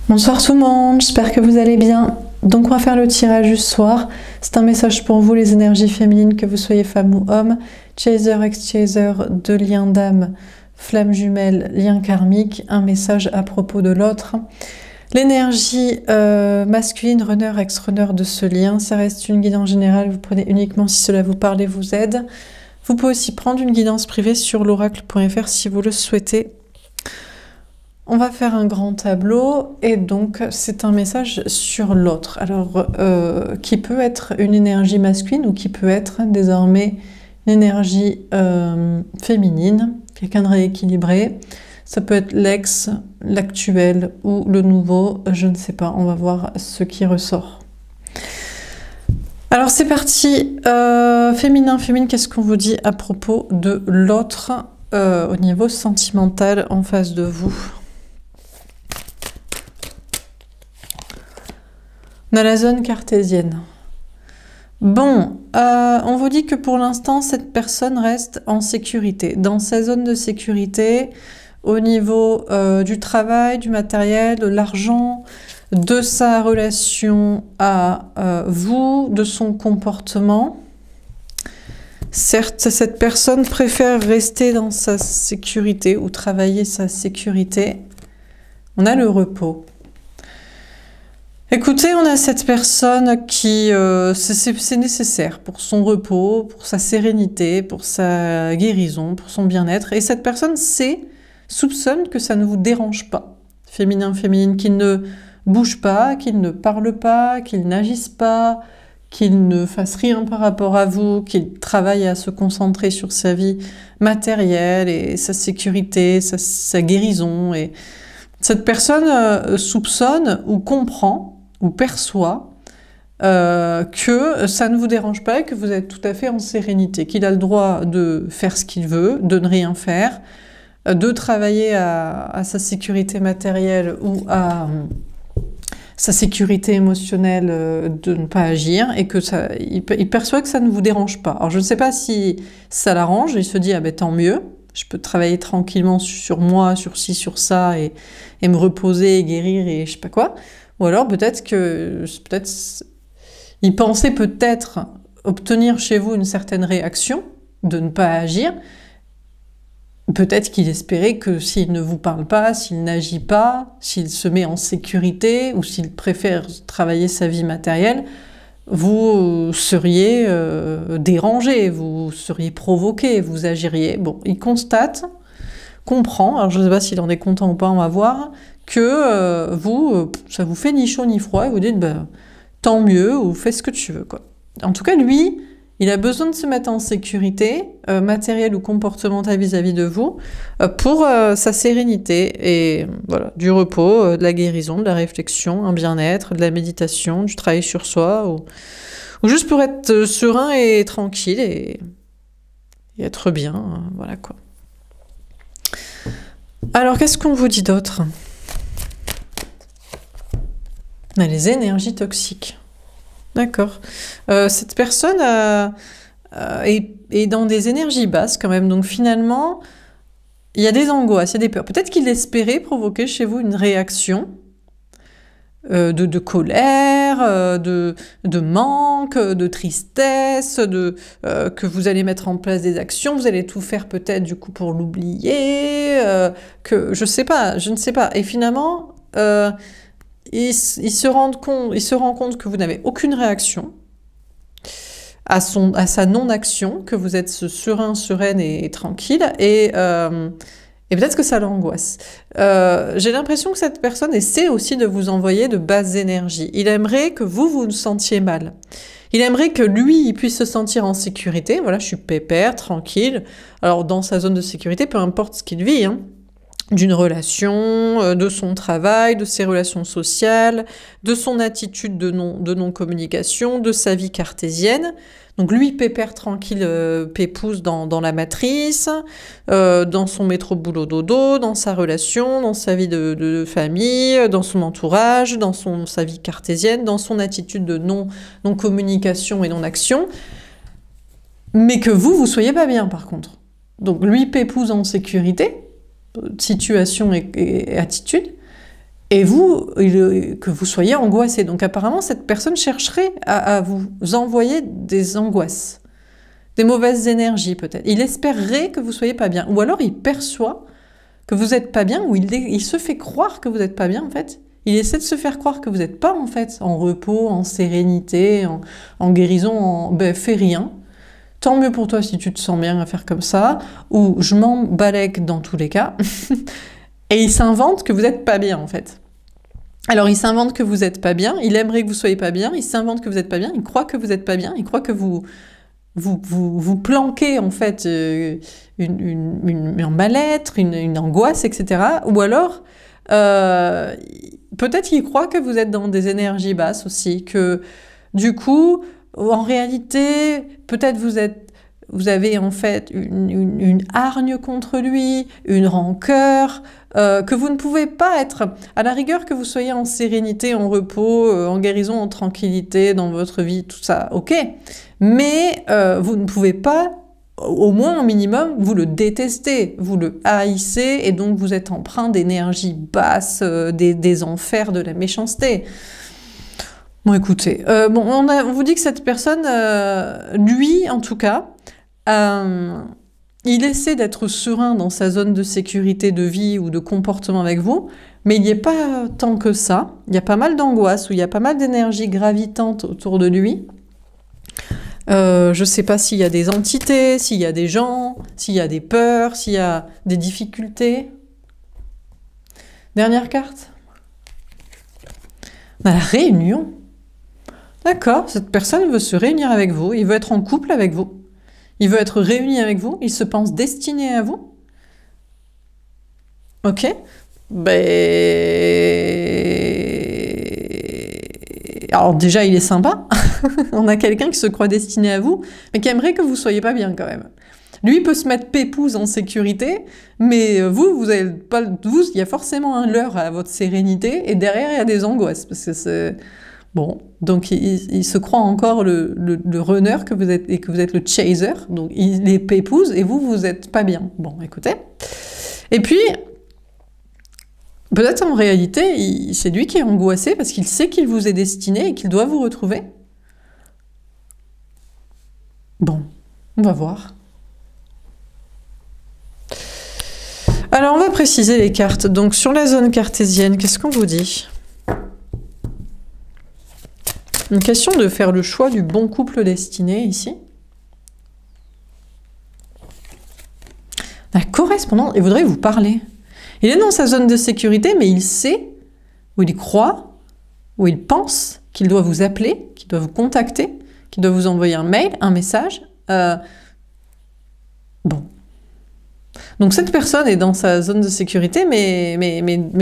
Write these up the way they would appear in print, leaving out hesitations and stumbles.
Bonsoir tout le monde, j'espère que vous allez bien. Donc on va faire le tirage du soir. C'est un message pour vous, les énergies féminines, que vous soyez femme ou homme. Chaser, ex-chaser, deux liens d'âme, flamme jumelle, lien karmique. Un message à propos de l'autre. L'énergie masculine, runner, ex-runner de ce lien, ça reste une guidance générale. Vous prenez uniquement si cela vous parle et vous aide. Vous pouvez aussi prendre une guidance privée sur l'oracle.fr si vous le souhaitez. On va faire un grand tableau et donc c'est un message sur l'autre. Alors, qui peut être une énergie masculine ou qui peut être désormais une énergie féminine, quelqu'un de rééquilibré. Ça peut être l'ex, l'actuel ou le nouveau, je ne sais pas. On va voir ce qui ressort. Alors c'est parti. Féminin, qu'est-ce qu'on vous dit à propos de l'autre au niveau sentimental en face de vous? On a la zone cartésienne. Bon, on vous dit que pour l'instant, cette personne reste en sécurité. Dans sa zone de sécurité, au niveau du travail, du matériel, de l'argent, de sa relation à vous, de son comportement. Certes, cette personne préfère rester dans sa sécurité ou travailler sa sécurité. On a le repos. Écoutez, on a cette personne qui, c'est nécessaire pour son repos, pour sa sérénité, pour sa guérison, pour son bien-être. Et cette personne soupçonne que ça ne vous dérange pas. Féminin, féminine, qu'il ne bouge pas, qu'il ne parle pas, qu'il n'agisse pas, qu'il ne fasse rien par rapport à vous, qu'il travaille à se concentrer sur sa vie matérielle et sa sécurité, sa guérison. Et cette personne soupçonne ou comprend ou perçoit que ça ne vous dérange pas et que vous êtes tout à fait en sérénité, qu'il a le droit de faire ce qu'il veut, de ne rien faire, de travailler à sa sécurité matérielle ou à sa sécurité émotionnelle, de ne pas agir, et que il perçoit que ça ne vous dérange pas. Alors je ne sais pas si ça l'arrange, il se dit « ah ben tant mieux, je peux travailler tranquillement sur moi, sur ci, sur ça, et me reposer, et guérir, et je sais pas quoi ». Ou alors peut-être il pensait peut-être obtenir chez vous une certaine réaction, de ne pas agir. Peut-être qu'il espérait que s'il ne vous parle pas, s'il n'agit pas, s'il se met en sécurité ou s'il préfère travailler sa vie matérielle, vous seriez dérangé, vous seriez provoqué, vous agiriez. Bon, il constate, comprend, alors je ne sais pas s'il en est content ou pas, on va voir, que ça vous fait ni chaud ni froid, et vous dites bah, tant mieux, ou fais ce que tu veux, quoi. En tout cas, lui, il a besoin de se mettre en sécurité, matérielle ou comportementale vis-à-vis de vous, pour sa sérénité, et voilà, du repos, de la guérison, de la réflexion, un bien-être, de la méditation, du travail sur soi, ou juste pour être serein et tranquille, et être bien, voilà quoi. Alors, qu'est-ce qu'on vous dit d'autre ? On a les énergies toxiques. D'accord. Cette personne est dans des énergies basses quand même. Donc finalement, il y a des angoisses, il y a des peurs. Peut-être qu'il espérait provoquer chez vous une réaction de colère, de manque, de tristesse, que vous allez mettre en place des actions, vous allez tout faire peut-être du coup pour l'oublier, que je ne sais pas. Et finalement... il se rend compte que vous n'avez aucune réaction à sa non-action, que vous êtes serein, sereine et tranquille, et peut-être que ça l'angoisse. J'ai l'impression que cette personne essaie aussi de vous envoyer de basses énergies. Il aimerait que vous vous sentiez mal. Il aimerait que lui, il puisse se sentir en sécurité. Voilà, je suis pépère, tranquille. Alors, dans sa zone de sécurité, peu importe ce qu'il vit, hein, d'une relation, de son travail, de ses relations sociales, de son attitude de non-communication, de sa vie cartésienne. Donc lui, pépère tranquille, pépouze dans la matrice, dans son métro boulot dodo, dans sa relation, dans sa vie de famille, dans son entourage, dans sa vie cartésienne, dans son attitude de non-communication et non-action. Mais que vous soyez pas bien par contre. Donc lui, pépouze en sécurité, situation et attitude, et vous, que vous soyez angoissé. Donc apparemment, cette personne chercherait à vous envoyer des angoisses, des mauvaises énergies peut-être. Il espérerait que vous soyez pas bien. Ou alors il perçoit que vous n'êtes pas bien, ou il se fait croire que vous n'êtes pas bien en fait. Il essaie de se faire croire que vous n'êtes pas en fait en repos, en sérénité, en guérison, ben fais rien. Tant mieux pour toi si tu te sens bien à faire comme ça, ou je m'en balèque dans tous les cas. Et il s'invente que vous n'êtes pas bien en fait. Alors il s'invente que vous n'êtes pas bien, il aimerait que vous soyez pas bien, il s'invente que vous n'êtes pas bien, il croit que vous n'êtes pas bien, il croit que vous planquez en fait un mal-être, une angoisse, etc. Ou alors, peut-être qu'il croit que vous êtes dans des énergies basses aussi, que du coup, en réalité, peut-être vous avez en fait une hargne contre lui, une rancœur, que vous ne pouvez pas être, à la rigueur que vous soyez en sérénité, en repos, en guérison, en tranquillité dans votre vie, tout ça, ok. Mais vous ne pouvez pas, au moins au minimum, vous le détestez, vous le haïssez, et donc vous êtes empreint d'énergie basse, des enfers de la méchanceté. Bon, écoutez, on vous dit que cette personne, lui, en tout cas, il essaie d'être serein dans sa zone de sécurité de vie ou de comportement avec vous, mais il n'y est pas tant que ça. Il y a pas mal d'angoisse, ou il y a pas mal d'énergie gravitante autour de lui. Je ne sais pas s'il y a des entités, s'il y a des gens, s'il y a des peurs, s'il y a des difficultés. Dernière carte. On a la réunion. D'accord, cette personne veut se réunir avec vous, il veut être en couple avec vous. Il veut être réuni avec vous, il se pense destiné à vous. Ok. Alors déjà, il est sympa. On a quelqu'un qui se croit destiné à vous, mais qui aimerait que vous soyez pas bien quand même. Lui peut se mettre pépouze en sécurité, mais vous avez pas, il y a forcément un leurre à votre sérénité, et derrière, il y a des angoisses, parce que c'est... Bon, donc il se croit encore le runner que vous êtes, et que vous êtes le chaser, donc il est pépouze, et vous êtes pas bien. Bon, écoutez. Et puis, peut-être en réalité, c'est lui qui est angoissé, parce qu'il sait qu'il vous est destiné, et qu'il doit vous retrouver. Bon, on va voir. Alors, on va préciser les cartes. Donc, sur la zone cartésienne, qu'est-ce qu'on vous dit ? Une question de faire le choix du bon couple destiné, ici. La correspondante, il voudrait vous parler. Il est dans sa zone de sécurité, mais il sait, ou il croit, ou il pense qu'il doit vous appeler, qu'il doit vous contacter, qu'il doit vous envoyer un mail, un message. Bon. Donc cette personne est dans sa zone de sécurité, mais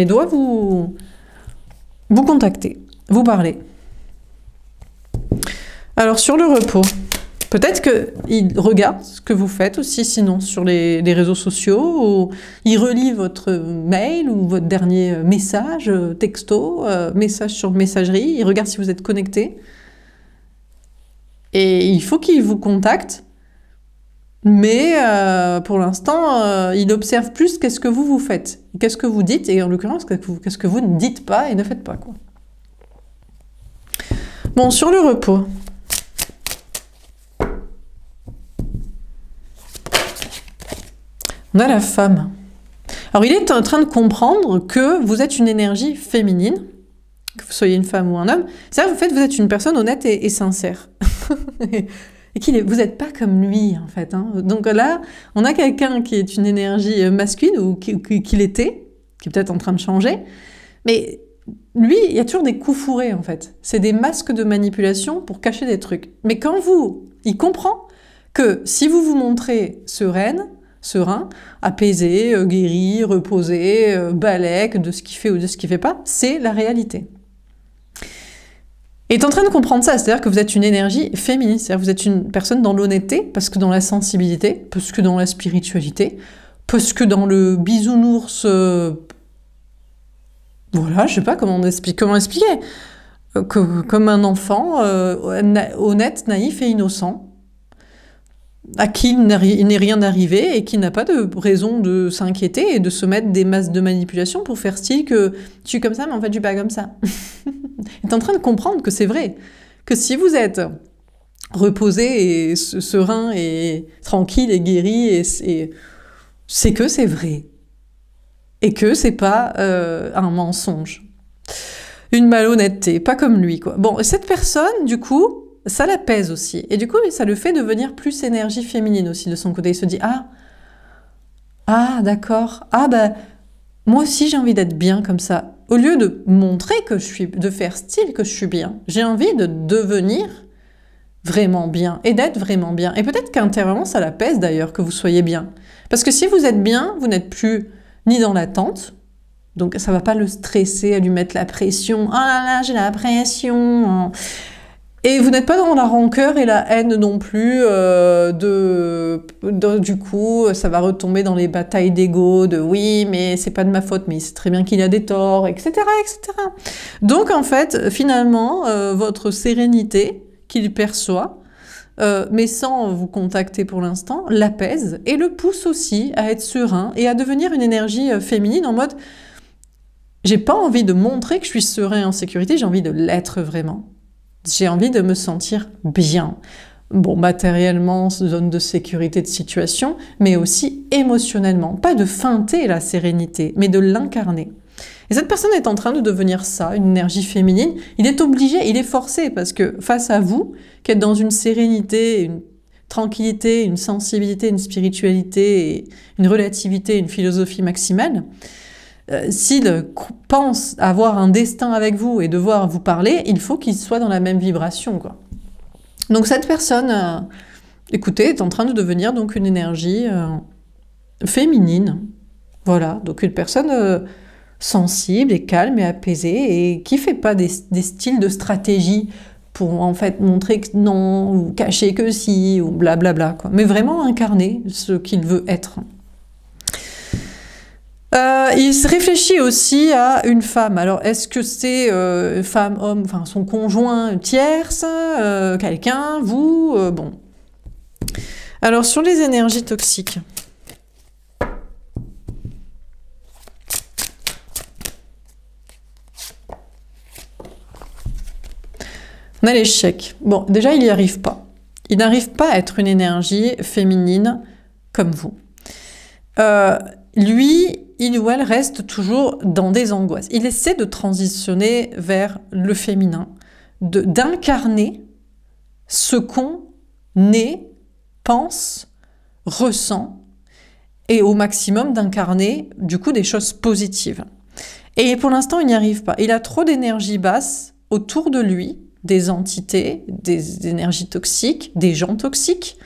doit vous contacter, vous parler. Alors sur le repos, peut-être qu'il regarde ce que vous faites aussi, sinon sur les réseaux sociaux, ou il relit votre mail ou votre dernier message, texto, message sur messagerie, il regarde si vous êtes connecté. Et il faut qu'il vous contacte, mais pour l'instant, il observe plus qu'est-ce que vous faites, qu'est-ce que vous dites, et en l'occurrence, qu'est-ce que vous ne dites pas et ne faites pas, quoi. Bon, sur le repos. On a la femme. Alors, il est en train de comprendre que vous êtes une énergie féminine, que vous soyez une femme ou un homme. C'est-à-dire, en fait, vous êtes une personne honnête et sincère. Et vous n'êtes pas comme lui, en fait. Hein. Donc là, on a quelqu'un qui est une énergie masculine, ou qui l'était, qui est peut-être en train de changer. Mais lui, il y a toujours des coups fourrés, en fait. C'est des masques de manipulation pour cacher des trucs. Mais quand il comprend que si vous vous montrez serein, apaisé, guéri, reposé, balèque de ce qu'il fait ou de ce qu'il ne fait pas, c'est la réalité. Il est en train de comprendre ça, c'est-à-dire que vous êtes une énergie féminine, c'est-à-dire que vous êtes une personne dans l'honnêteté, parce que dans la sensibilité, parce que dans la spiritualité, parce que dans le bisounours... voilà, je sais pas comment expliquer. Comme un enfant honnête, naïf et innocent. à qui il n'est rien arrivé et qui n'a pas de raison de s'inquiéter et de se mettre des masses de manipulation pour faire style que je suis comme ça, mais en fait je suis pas comme ça. Il est en train de comprendre que c'est vrai, que si vous êtes reposé et serein et tranquille et guéri, et c'est que c'est vrai et que c'est pas un mensonge, une malhonnêteté, pas comme lui quoi. Bon, cette personne du coup, ça l'apaise aussi. Et du coup, ça le fait devenir plus énergie féminine aussi de son côté. Il se dit, ah, d'accord. Ah, ben, moi aussi, j'ai envie d'être bien comme ça. Au lieu de montrer de faire style que je suis bien, j'ai envie de devenir vraiment bien et d'être vraiment bien. Et peut-être qu'intérieurement, ça l'apaise d'ailleurs que vous soyez bien. Parce que si vous êtes bien, vous n'êtes plus ni dans l'attente, donc ça va pas le stresser, à lui mettre la pression. Ah là là, j'ai la pression. Et vous n'êtes pas dans la rancœur et la haine non plus, du coup, ça va retomber dans les batailles d'ego, de oui, mais c'est pas de ma faute, mais c'est très bien qu'il a des torts, etc., etc. Donc en fait, finalement, votre sérénité qu'il perçoit, mais sans vous contacter pour l'instant, l'apaise et le pousse aussi à être serein et à devenir une énergie féminine en mode j'ai pas envie de montrer que je suis serein et en sécurité, j'ai envie de l'être vraiment. J'ai envie de me sentir bien. Bon, matériellement, zone de sécurité de situation, mais aussi émotionnellement. Pas de feinter la sérénité, mais de l'incarner. Et cette personne est en train de devenir ça, une énergie féminine. Il est obligé, il est forcé, parce que face à vous, qui êtes dans une sérénité, une tranquillité, une sensibilité, une spiritualité, une relativité, une philosophie maximale, s'il pense avoir un destin avec vous et devoir vous parler, il faut qu'il soit dans la même vibration, quoi. Donc cette personne, écoutez, est en train de devenir donc une énergie féminine. Voilà, donc une personne sensible et calme et apaisée et qui fait pas des styles de stratégie pour en fait montrer que non, ou cacher que si, ou blablabla, quoi. Mais vraiment incarner ce qu'il veut être. Il se réfléchit aussi à une femme. Alors, est-ce que c'est femme, homme, enfin son conjoint tierce, quelqu'un, vous, bon. Alors, sur les énergies toxiques. On a l'échec. Bon, déjà, il n'y arrive pas. Il n'arrive pas à être une énergie féminine comme vous. Lui, il ou elle reste toujours dans des angoisses. Il essaie de transitionner vers le féminin, d'incarner ce qu'on est, pense, ressent, et au maximum d'incarner du coup des choses positives. Et pour l'instant, il n'y arrive pas. Il a trop d'énergie basse autour de lui, des entités, des énergies toxiques, des gens toxiques,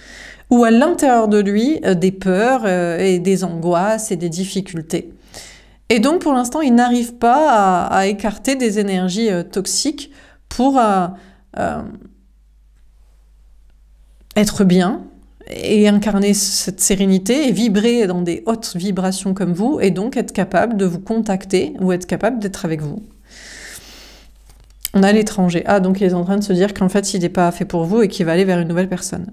ou à l'intérieur de lui, des peurs et des angoisses et des difficultés. Et donc, pour l'instant, il n'arrive pas à écarter des énergies toxiques pour être bien et incarner cette sérénité et vibrer dans des hautes vibrations comme vous, et donc être capable de vous contacter ou être capable d'être avec vous. On a l'étranger. Ah, donc il est en train de se dire qu'en fait, il n'est pas fait pour vous et qu'il va aller vers une nouvelle personne.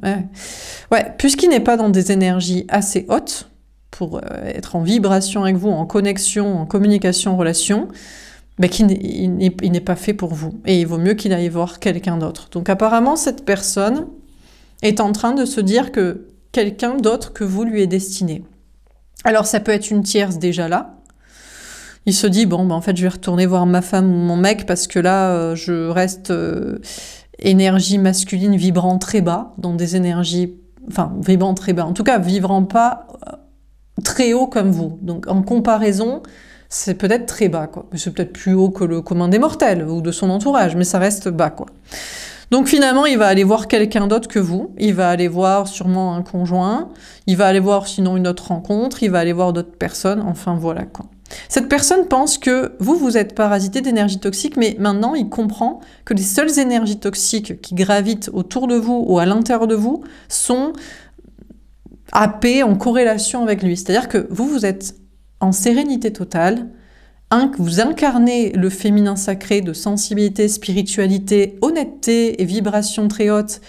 Ouais, puisqu'il n'est pas dans des énergies assez hautes pour être en vibration avec vous, en connexion, en communication, en relation, ben il n'est pas fait pour vous. Et il vaut mieux qu'il aille voir quelqu'un d'autre. Donc apparemment, cette personne est en train de se dire que quelqu'un d'autre que vous lui est destiné. Alors ça peut être une tierce déjà là. Il se dit, bon, ben en fait, je vais retourner voir ma femme ou mon mec parce que là, je reste énergie masculine vibrant très bas, dans des énergies, enfin, vibrant très bas, en tout cas, vibrant pas très haut comme vous. Donc, en comparaison, c'est peut-être très bas, quoi. C'est peut-être plus haut que le commun des mortels ou de son entourage, mais ça reste bas, quoi. Donc finalement, il va aller voir quelqu'un d'autre que vous, il va aller voir sûrement un conjoint, il va aller voir sinon une autre rencontre, il va aller voir d'autres personnes, enfin voilà, quoi. Cette personne pense que vous êtes parasité d'énergie toxique, mais maintenant il comprend que les seules énergies toxiques qui gravitent autour de vous ou à l'intérieur de vous sont happées en corrélation avec lui. C'est-à-dire que vous êtes en sérénité totale, vous incarnez le féminin sacré de sensibilité, spiritualité, honnêteté et vibration très haute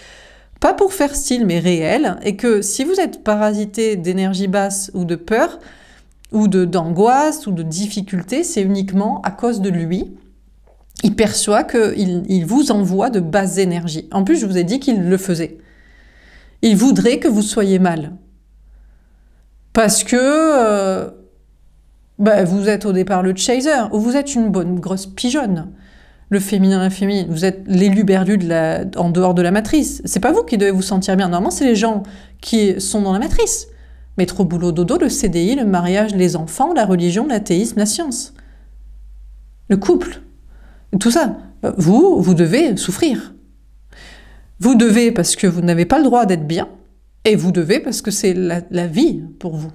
pas pour faire style, mais réel, et que si vous êtes parasité d'énergie basse ou de peur, ou d'angoisse, ou de difficulté, c'est uniquement à cause de lui. Il perçoit qu'il vous envoie de basses énergies. En plus, je vous ai dit qu'il le faisait. Il voudrait que vous soyez mal. Parce que vous êtes au départ le chaser, ou vous êtes une bonne grosse pigeonne. Le féminin, la féminine, vous êtes l'éluberlu en dehors de la matrice. C'est pas vous qui devez vous sentir bien. Normalement, c'est les gens qui sont dans la matrice. Métro, boulot, dodo, le CDI, le mariage, les enfants, la religion, l'athéisme, la science. Le couple. Tout ça. Vous devez souffrir. Vous devez parce que vous n'avez pas le droit d'être bien. Et vous devez parce que c'est la vie pour vous.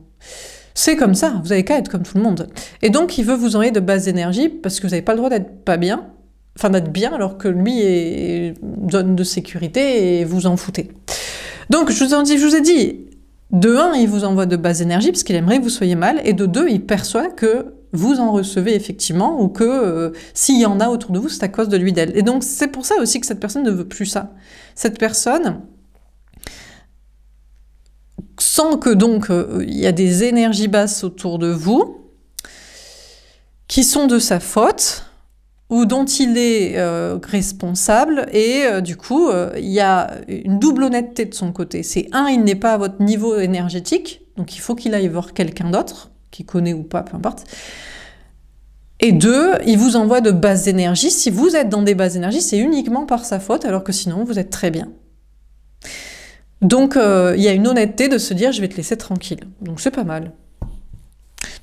C'est comme ça. Vous n'avez qu'à être comme tout le monde. Et donc, il veut vous envoyer de basses énergies parce que vous n'avez pas le droit d'être pas bien. Enfin, d'être bien alors que lui est zone de sécurité et vous en foutez. Donc, je vous ai dit, de 1, il vous envoie de basses énergies parce qu'il aimerait que vous soyez mal, et de 2, il perçoit que vous en recevez effectivement, ou que s'il y en a autour de vous, c'est à cause de lui, d'elle. Et donc, c'est pour ça aussi que cette personne ne veut plus ça. Cette personne sent que donc, il y a des énergies basses autour de vous qui sont de sa faute, ou dont il est responsable, et du coup, il y a une double honnêteté de son côté. C'est il n'est pas à votre niveau énergétique, donc il faut qu'il aille voir quelqu'un d'autre, qui connaît ou pas, peu importe. Et 2, il vous envoie de basses énergies. Si vous êtes dans des basses énergies, c'est uniquement par sa faute, alors que sinon, vous êtes très bien. Donc, il y a une honnêteté de se dire, je vais te laisser tranquille. Donc, c'est pas mal.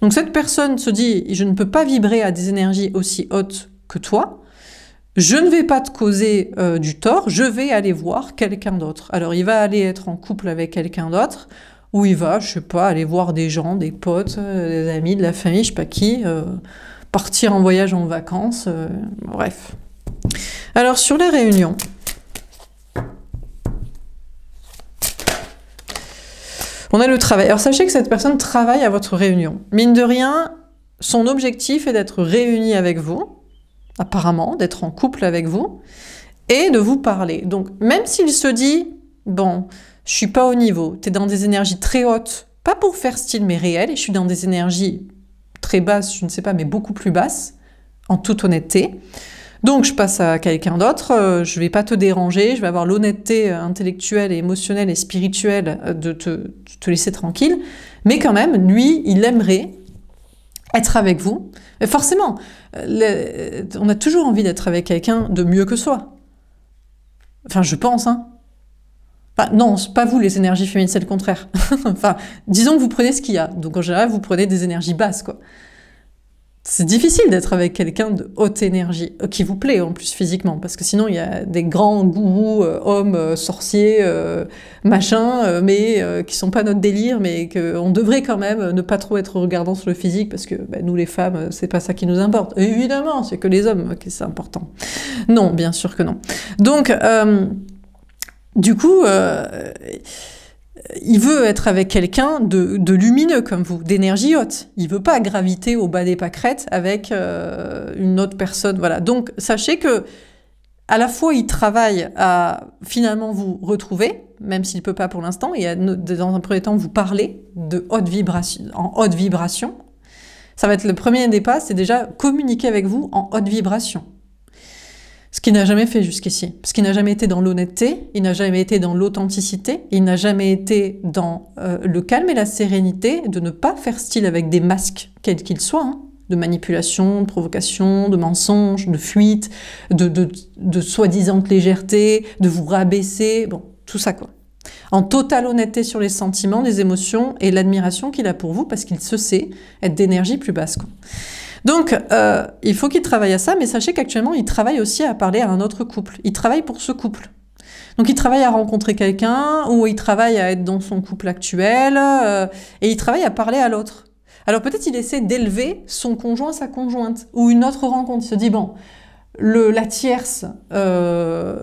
Donc, cette personne se dit, je ne peux pas vibrer à des énergies aussi hautes que toi, je ne vais pas te causer du tort, je vais aller voir quelqu'un d'autre. Alors il va aller être en couple avec quelqu'un d'autre, ou il va, je sais pas, aller voir des gens, des potes, des amis, de la famille, je sais pas qui, partir en voyage, en vacances, bref. Alors sur la réunion, on a le travail. Alors sachez que cette personne travaille à votre réunion. Mine de rien, son objectif est d'être réuni avec vous, apparemment, d'être en couple avec vous, et de vous parler. Donc, même s'il se dit, bon, je suis pas au niveau, tu es dans des énergies très hautes, pas pour faire style, mais réel, et je suis dans des énergies très basses, je ne sais pas, mais beaucoup plus basses, en toute honnêteté. Donc, je passe à quelqu'un d'autre, je vais pas te déranger, je vais avoir l'honnêteté intellectuelle, et émotionnelle et spirituelle de te laisser tranquille, mais quand même, lui, il aimerait être avec vous. Et forcément, on a toujours envie d'être avec quelqu'un de mieux que soi. Enfin, je pense, hein. Enfin, non, c'est pas vous les énergies féminines, c'est le contraire. Enfin, disons que vous prenez ce qu'il y a. Donc en général, vous prenez des énergies basses, quoi. C'est difficile d'être avec quelqu'un de haute énergie, qui vous plaît en plus physiquement, parce que sinon il y a des grands gourous, hommes, sorciers, machin, mais qui sont pas notre délire, mais qu'on devrait quand même ne pas trop être regardant sur le physique, parce que nous les femmes, c'est pas ça qui nous importe. Évidemment, c'est que les hommes qui c'est important. Non, bien sûr que non. Donc, du coup... il veut être avec quelqu'un de lumineux comme vous, d'énergie haute. Il veut pas graviter au bas des pâquerettes avec une autre personne. Voilà. Donc, sachez que à la fois, il travaille à finalement vous retrouver, même s'il peut pas pour l'instant, et dans un premier temps, vous parler de haute vibration, en haute vibration. Ça va être le premier des pas, c'est déjà communiquer avec vous en haute vibration. Ce qu'il n'a jamais fait jusqu'ici. Parce qu'il n'a jamais été dans l'honnêteté, il n'a jamais été dans l'authenticité, il n'a jamais été dans le calme et la sérénité, de ne pas faire style avec des masques, quels qu'ils soient, hein, de manipulation, de provocation, de mensonge, de fuite, de soi-disant légèreté, de vous rabaisser, bon, tout ça quoi. En totale honnêteté sur les sentiments, les émotions et l'admiration qu'il a pour vous, parce qu'il se sait être d'énergie plus basse, quoi. Donc, il faut qu'il travaille à ça, mais sachez qu'actuellement, il travaille aussi à parler à un autre couple. Il travaille pour ce couple. Donc, il travaille à rencontrer quelqu'un, ou il travaille à être dans son couple actuel, et il travaille à parler à l'autre. Alors, peut-être il essaie d'élever son conjoint, sa conjointe, ou une autre rencontre. Il se dit, bon, la tierce,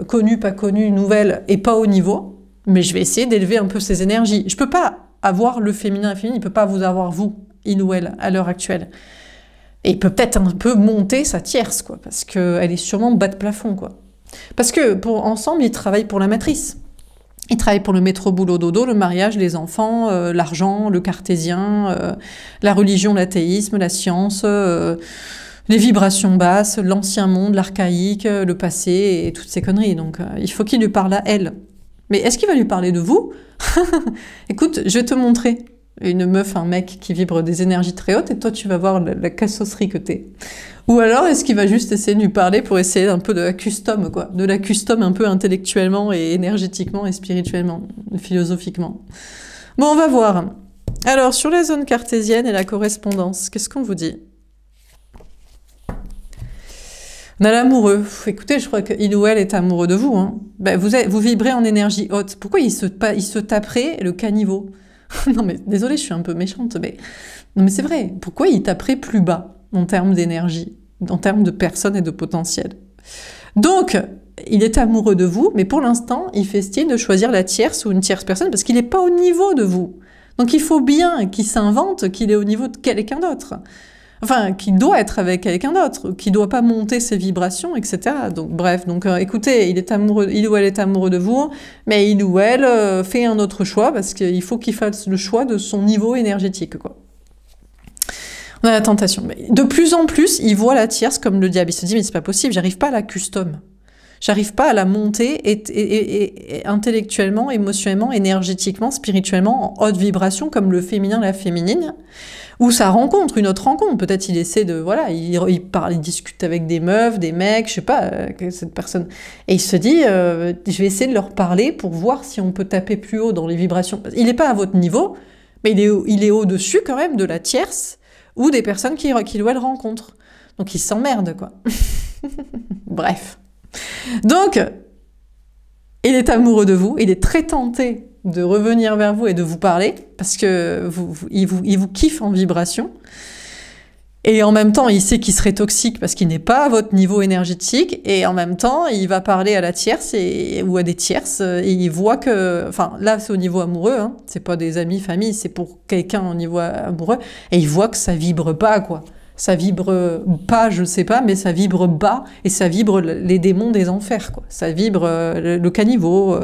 connue, pas connue, nouvelle, est pas au niveau, mais je vais essayer d'élever un peu ses énergies. Je peux pas avoir le féminin et le féminin, il peut pas vous avoir vous, il ou elle, à l'heure actuelle. Et il peut peut-être un peu monter sa tierce, quoi, parce qu'elle est sûrement bas de plafond, quoi. Parce que ensemble, ils travaillent pour la matrice. Il travaille pour le métro boulot dodo, le mariage, les enfants, l'argent, le cartésien, la religion, l'athéisme, la science, les vibrations basses, l'ancien monde, l'archaïque, le passé et toutes ces conneries. Donc il faut qu'il lui parle à elle. Mais est-ce qu'il va lui parler de vous? Écoute, je vais te montrer une meuf, un mec qui vibre des énergies très hautes et toi tu vas voir la cassosserie que t'es. Ou alors est-ce qu'il va juste essayer de lui parler pour essayer un peu de la custom, quoi. De la custom un peu intellectuellement et énergétiquement et spirituellement, philosophiquement. Bon, on va voir. Alors, sur la zone cartésienne et la correspondance, qu'est-ce qu'on vous dit? On a l'amoureux. Écoutez, je crois qu'il ou elle est amoureux de vous. Hein. Ben, vous vibrez en énergie haute. Pourquoi il se taperait le caniveau? Non mais, désolée, je suis un peu méchante, mais... Non mais c'est vrai. Pourquoi il taperait plus bas en termes d'énergie, en termes de personnes et de potentiel? Donc, il est amoureux de vous, mais pour l'instant, il fait style de choisir la tierce ou une tierce personne parce qu'il n'est pas au niveau de vous. Donc il faut bien qu'il s'invente qu'il est au niveau de quelqu'un d'autre. Enfin, qu'il doit être avec quelqu'un d'autre, qu'il ne doit pas monter ses vibrations, etc. Donc bref, écoutez, il ou elle est amoureux de vous, mais il ou elle fait un autre choix parce qu'il faut qu'il fasse le choix de son niveau énergétique, quoi. On a la tentation. Mais de plus en plus, il voit la tierce comme le diable. Il se dit, mais c'est pas possible, j'arrive pas à la custom. J'arrive pas à la monter et intellectuellement, émotionnellement, énergétiquement, spirituellement, en haute vibration, comme le féminin, la féminine. Ou ça rencontre, une autre rencontre. Peut-être il essaie de, voilà, il parle, il discute avec des meufs, des mecs, je sais pas, cette personne. Et il se dit, je vais essayer de leur parler pour voir si on peut taper plus haut dans les vibrations. Il n'est pas à votre niveau, mais il est au-dessus quand même de la tierce ou des personnes qu'il ou elle rencontre. Donc il s'emmerde, quoi. Bref. Donc, il est amoureux de vous, il est très tenté de revenir vers vous et de vous parler, parce que il vous kiffe en vibration. Et en même temps, il sait qu'il serait toxique parce qu'il n'est pas à votre niveau énergétique, et en même temps, il va parler à la tierce ou à des tierces, et il voit que... Enfin, là, c'est au niveau amoureux, hein, c'est pas des amis, famille, c'est pour quelqu'un au niveau amoureux, et il voit que ça vibre pas, quoi. Ça vibre pas, je sais pas, mais ça vibre bas, et ça vibre les démons des enfers, quoi. Ça vibre le caniveau...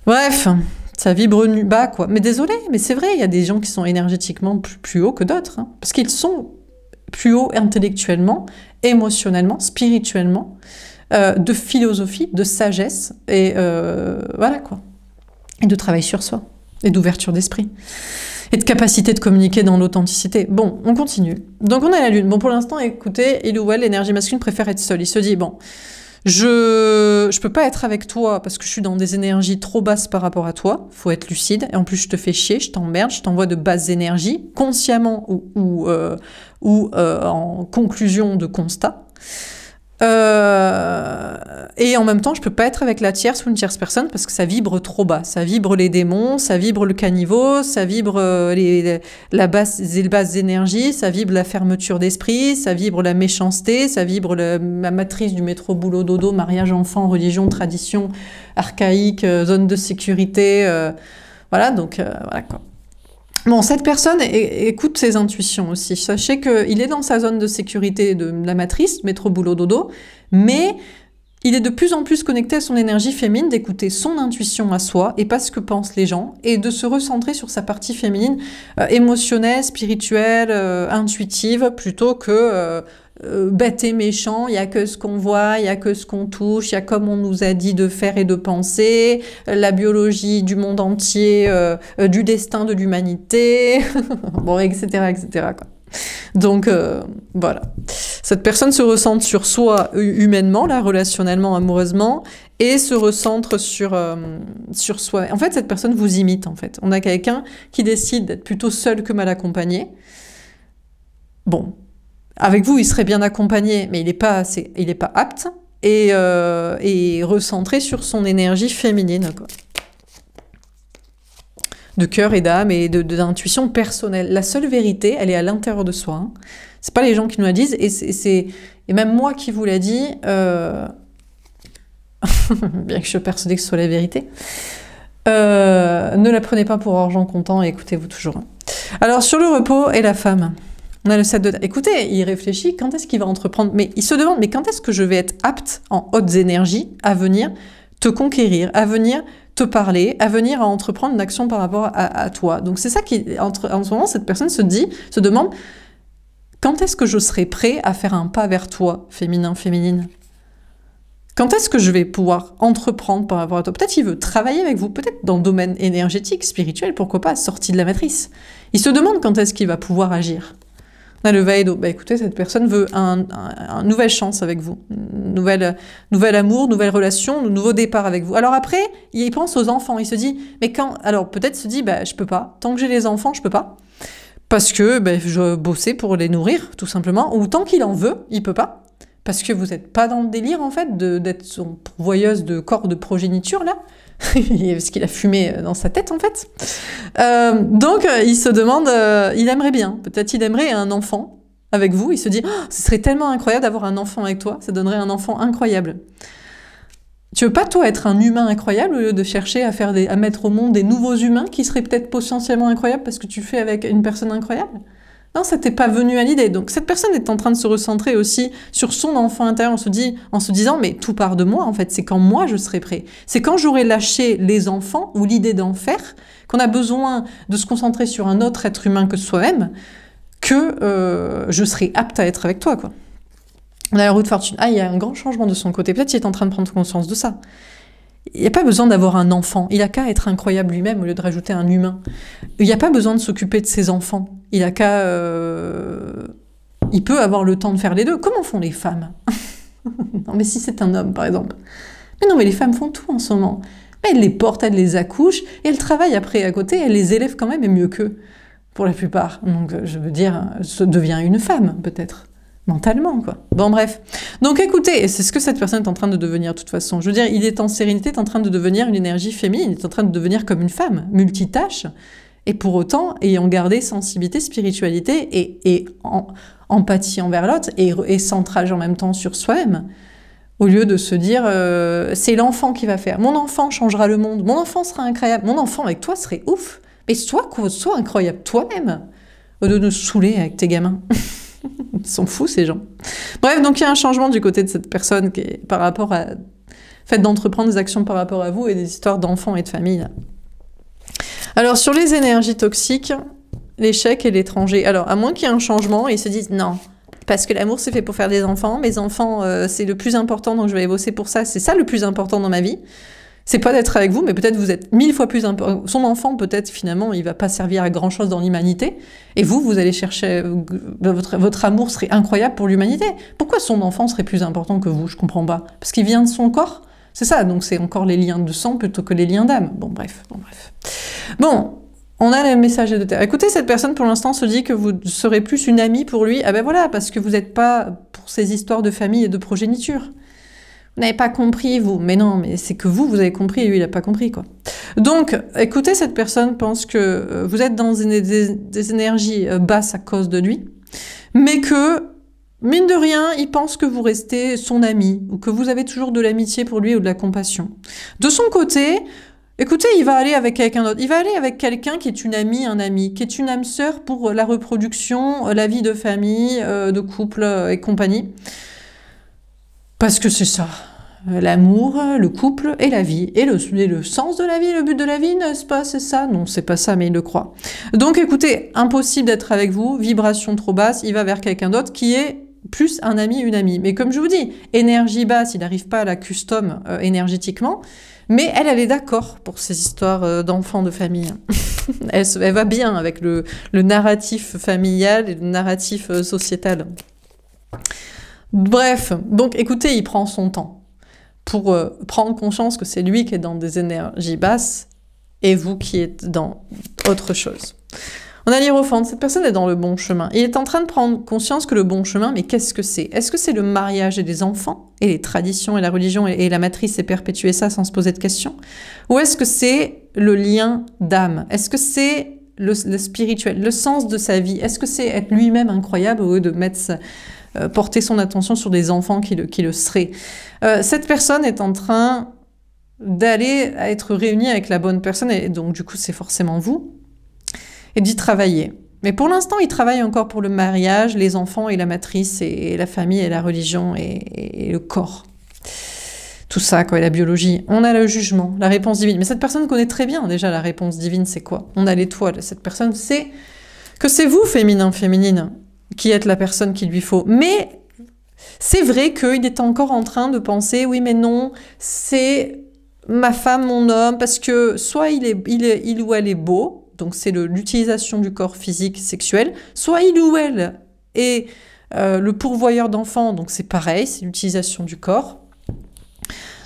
Bref, ça vibre bas, quoi. Mais désolé, mais c'est vrai, il y a des gens qui sont énergétiquement plus hauts que d'autres, hein, parce qu'ils sont plus hauts intellectuellement, émotionnellement, spirituellement, de philosophie, de sagesse, et voilà, quoi. Et de travail sur soi, et d'ouverture d'esprit, et de capacité de communiquer dans l'authenticité. Bon, on continue. Donc on a la Lune. Bon, pour l'instant, écoutez, il ou elle, l'énergie masculine préfère être seule. Il se dit, bon... Je peux pas être avec toi parce que je suis dans des énergies trop basses par rapport à toi. Faut être lucide. Et en plus, je te fais chier, je t'emmerde, je t'envoie de basses énergies, consciemment ou en conclusion de constat. Et en même temps, je peux pas être avec la tierce ou une tierce personne parce que ça vibre trop bas. Ça vibre les démons, ça vibre le caniveau, ça vibre les basses énergies, ça vibre la fermeture d'esprit, ça vibre la méchanceté, ça vibre la matrice du métro boulot dodo, mariage enfant, religion, tradition, archaïque, zone de sécurité. Voilà, donc voilà quoi. Bon, cette personne écoute ses intuitions aussi. Sachez qu'il est dans sa zone de sécurité de la matrice, métro boulot dodo, mais il est de plus en plus connecté à son énergie féminine, d'écouter son intuition à soi et pas ce que pensent les gens, et de se recentrer sur sa partie féminine émotionnelle, spirituelle, intuitive, plutôt que bête et méchant, il n'y a que ce qu'on voit, il n'y a que ce qu'on touche, il y a comme on nous a dit de faire et de penser, la biologie du monde entier, du destin de l'humanité, bon, etc., etc., quoi. Donc, voilà. Cette personne se recentre sur soi humainement, là, relationnellement, amoureusement, et se recentre sur soi. En fait, cette personne vous imite, en fait. On a quelqu'un qui décide d'être plutôt seul que mal accompagné. Bon. Avec vous, il serait bien accompagné, mais il n'est pas apte, et recentré sur son énergie féminine, quoi. De cœur et d'âme et d'intuition personnelle. La seule vérité, elle est à l'intérieur de soi. Hein. C'est pas les gens qui nous la disent, et même moi qui vous l'a dit, bien que je sois persuadée que ce soit la vérité, ne la prenez pas pour argent comptant et écoutez-vous toujours. Alors, sur le repos et la femme, on a le 7 de... Écoutez, il réfléchit, quand est-ce qu'il va entreprendre? Mais il se demande, mais quand est-ce que je vais être apte en hautes énergies à venir te conquérir, à venir te parler, à venir à entreprendre une action par rapport à toi. Donc c'est ça qui, en ce moment, cette personne se demande, quand est-ce que je serai prêt à faire un pas vers toi, féminin, féminine? Quand est-ce que je vais pouvoir entreprendre par rapport à toi? Peut-être qu'il veut travailler avec vous, peut-être dans le domaine énergétique, spirituel, pourquoi pas, sorti de la matrice. Il se demande quand est-ce qu'il va pouvoir agir. On a le Vaedo. Bah écoutez, cette personne veut une nouvelle chance avec vous, nouvel amour, nouvelle relation, nouveau départ avec vous. Alors après, il pense aux enfants, il se dit, mais quand... Alors peut-être se dit, bah je peux pas, tant que j'ai les enfants, je peux pas, parce que bah, je bossais pour les nourrir, tout simplement, ou tant qu'il en veut, il peut pas. Parce que vous n'êtes pas dans le délire, en fait, d'être son pourvoyeuse de corps de progéniture, là. Parce qu'il a fumé dans sa tête, en fait. Donc, il se demande, il aimerait bien. Peut-être il aimerait un enfant avec vous. Il se dit, oh, ce serait tellement incroyable d'avoir un enfant avec toi. Ça donnerait un enfant incroyable. Tu veux pas, toi, être un humain incroyable au lieu de chercher à mettre au monde des nouveaux humains qui seraient peut-être potentiellement incroyables parce que tu fais avec une personne incroyable? Non, ça t'est pas venu à l'idée. Donc cette personne est en train de se recentrer aussi sur son enfant intérieur en se disant, mais tout part de moi en fait, c'est quand moi je serai prêt. C'est quand j'aurai lâché les enfants ou l'idée d'en faire, qu'on a besoin de se concentrer sur un autre être humain que soi-même, que je serai apte à être avec toi, quoi. On a la roue de fortune. Ah, il y a un grand changement de son côté. Peut-être qu'il est en train de prendre conscience de ça. Il n'y a pas besoin d'avoir un enfant. Il n'a qu'à être incroyable lui-même au lieu de rajouter un humain. Il n'y a pas besoin de s'occuper de ses enfants. Il a qu'à... Il peut avoir le temps de faire les deux. Comment font les femmes? Non, mais si c'est un homme, par exemple. Mais non, mais les femmes font tout en ce moment. Mais elles les portent, elles les accouchent, et elles travaillent après à côté, elles les élèvent quand même, et mieux qu'eux, pour la plupart. Donc, je veux dire, ça devient une femme, peut-être. Mentalement, quoi. Bon, bref. Donc, écoutez, c'est ce que cette personne est en train de devenir, de toute façon. Je veux dire, il est en sérénité, est en train de devenir une énergie féminine, il est en train de devenir comme une femme, multitâche, et pour autant, ayant gardé sensibilité, spiritualité, et empathie envers l'autre, et centrage en même temps sur soi-même. Au lieu de se dire, c'est l'enfant qui va faire. Mon enfant changera le monde, mon enfant sera incroyable, mon enfant avec toi serait ouf. Mais sois incroyable toi-même, au lieu de nous saouler avec tes gamins. Ils sont fous, ces gens. Bref, donc il y a un changement du côté de cette personne qui est par rapport à... fait d'entreprendre des actions par rapport à vous et des histoires d'enfants et de famille. Là. Alors, sur les énergies toxiques, l'échec et l'étranger. Alors, à moins qu'il y ait un changement, ils se disent non, parce que l'amour c'est fait pour faire des enfants. Mes enfants, c'est le plus important, donc je vais bosser pour ça. C'est ça le plus important dans ma vie. C'est pas d'être avec vous, mais peut-être vous êtes 1000 fois plus important. Son enfant, peut-être, finalement, il va pas servir à grand-chose dans l'humanité. Et vous allez chercher... Votre amour serait incroyable pour l'humanité. Pourquoi son enfant serait plus important que vous? Je comprends pas. Parce qu'il vient de son corps? C'est ça, donc c'est encore les liens de sang plutôt que les liens d'âme. Bon, bref. Bon, on a le message de terre. Écoutez, cette personne, pour l'instant, se dit que vous serez plus une amie pour lui. Ah ben voilà, parce que vous n'êtes pas pour ces histoires de famille et de progéniture. Vous n'avez pas compris, vous. Mais non, mais c'est que vous avez compris et lui, il n'a pas compris, quoi. Donc, écoutez, cette personne pense que vous êtes dans des énergies basses à cause de lui, mais que, mine de rien, il pense que vous restez son ami, ou que vous avez toujours de l'amitié pour lui ou de la compassion. De son côté, écoutez, il va aller avec quelqu'un d'autre. Il va aller avec quelqu'un qui est une amie, un ami, qui est une âme sœur pour la reproduction, la vie de famille, de couple et compagnie. Parce que c'est ça, l'amour, le couple et la vie. Et le sens de la vie, le but de la vie, n'est-ce pas? C'est ça? Non, c'est pas ça, mais il le croit. Donc écoutez, impossible d'être avec vous, vibration trop basse, il va vers quelqu'un d'autre qui est plus un ami, une amie. Mais comme je vous dis, énergie basse, il n'arrive pas à la custom énergétiquement, mais elle est d'accord pour ces histoires d'enfants, de famille. elle va bien avec le narratif familial et le narratif sociétal. Bref, donc écoutez, il prend son temps pour prendre conscience que c'est lui qui est dans des énergies basses et vous qui êtes dans autre chose. On a l'Hiérophante, cette personne est dans le bon chemin. Il est en train de prendre conscience que le bon chemin, mais qu'est-ce que c'est? Est-ce que c'est le mariage et les enfants, et les traditions et la religion et la matrice et perpétuer ça sans se poser de questions? Ou est-ce que c'est le lien d'âme? Est-ce que c'est le spirituel, le sens de sa vie? Est-ce que c'est être lui-même incroyable au lieu de porter son attention sur des enfants qui le seraient? Cette personne est en train d'aller être réunie avec la bonne personne, et donc du coup c'est forcément vous, et d'y travailler. Mais pour l'instant, il travaille encore pour le mariage, les enfants et la matrice, et la famille et la religion et le corps. tout ça, quoi, et la biologie. On a le jugement, la réponse divine. Mais cette personne connaît très bien déjà la réponse divine, c'est quoi? On a l'étoile. Cette personne sait que c'est vous, féminin, féminine, qui êtes la personne qu'il lui faut. Mais c'est vrai qu'il est encore en train de penser, oui, mais non, c'est ma femme, mon homme, parce que soit il ou elle est beau, donc c'est l'utilisation du corps physique sexuel, soit il ou elle est le pourvoyeur d'enfants, donc c'est pareil, c'est l'utilisation du corps.